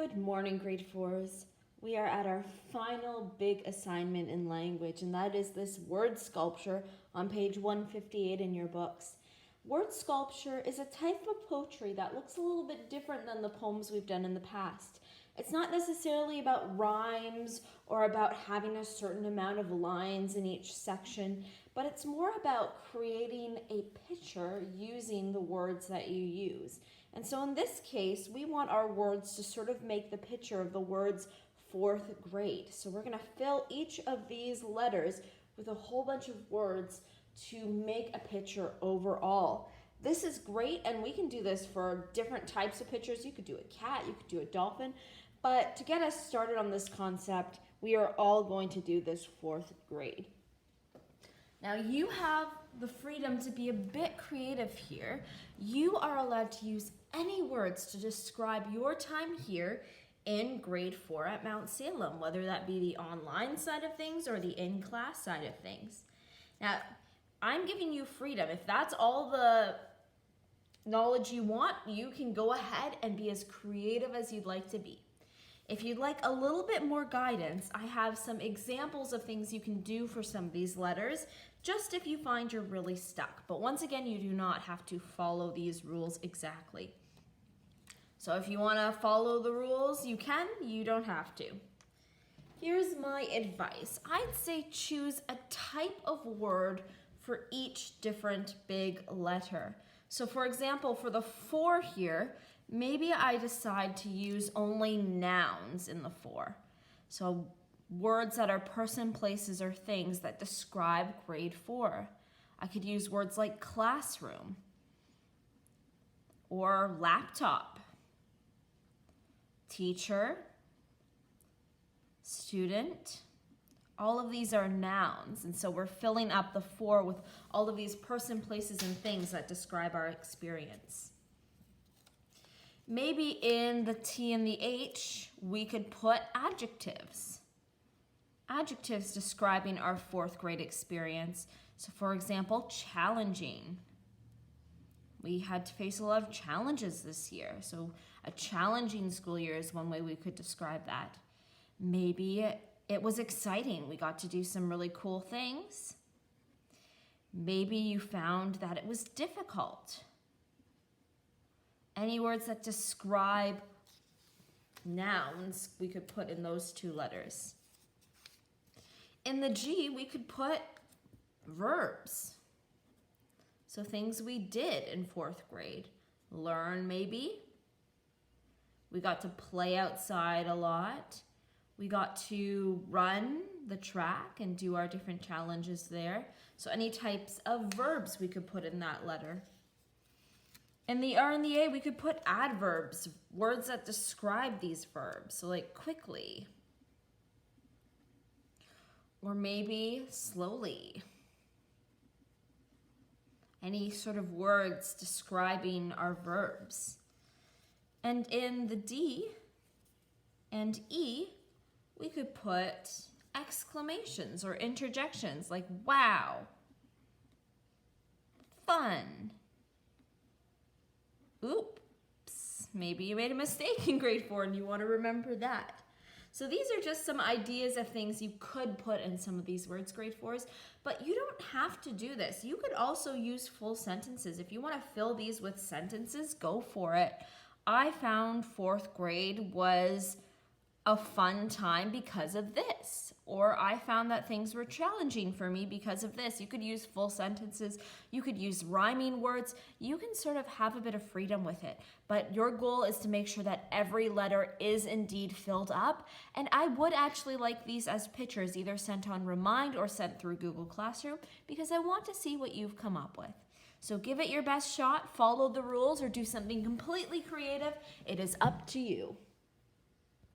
Good morning, grade fours. We are at our final big assignment in language, and that is this word sculpture on page 158 in your books. Word sculpture is a type of poetry that looks a little bit different than the poems we've done in the past. It's not necessarily about rhymes or about having a certain amount of lines in each section, but it's more about creating a picture using the words that you use. And so in this case, we want our words to sort of make the picture of the words fourth grade. So we're going to fill each of these letters with a whole bunch of words to make a picture overall. This is great, and we can do this for different types of pictures. You could do a cat, you could do a dolphin, but to get us started on this concept, we are all going to do this fourth grade. Now you have the freedom to be a bit creative here. You are allowed to use any words to describe your time here in grade 4 at Mount Salem, whether that be the online side of things or the in-class side of things. Now, I'm giving you freedom. If that's all the knowledge you want, you can go ahead and be as creative as you'd like to be. If you'd like a little bit more guidance, I have some examples of things you can do for some of these letters, just if you find you're really stuck. But once again, you do not have to follow these rules exactly. So if you want to follow the rules, you can, you don't have to. Here's my advice. I'd say choose a type of word for each different big letter. So for example, for the 4 here, maybe I decide to use only nouns in the 4. So words that are person, places, or things that describe grade 4. I could use words like classroom or laptop, teacher, student. All of these are nouns, and so we're filling up the 4 with all of these person, places, and things that describe our experience. Maybe in the T and the H, we could put adjectives. Adjectives describing our 4th grade experience. So for example, challenging. We had to face a lot of challenges this year. So a challenging school year is one way we could describe that. Maybe it was exciting. We got to do some really cool things. Maybe you found that it was difficult. Any words that describe nouns, we could put in those 2 letters. In the G, we could put verbs. So things we did in 4th grade. Learn, maybe. We got to play outside a lot. We got to run the track and do our different challenges there. So any types of verbs we could put in that letter. In the R and the A, we could put adverbs, words that describe these verbs. So like quickly. Or maybe slowly. Any sort of words describing our verbs. And in the D and E, we could put exclamations or interjections like wow, fun, oops, maybe you made a mistake in grade 4 and you want to remember that. So these are just some ideas of things you could put in some of these words, grade 4s, but you don't have to do this. You could also use full sentences. If you want to fill these with sentences, go for it. I found 4th grade was a fun time because of this, or I found that things were challenging for me because of this. You could use full sentences, you could use rhyming words, you can sort of have a bit of freedom with it, but your goal is to make sure that every letter is indeed filled up, and I would actually like these as pictures, either sent on Remind or sent through Google Classroom, because I want to see what you've come up with. So give it your best shot, follow the rules, or do something completely creative. It is up to you.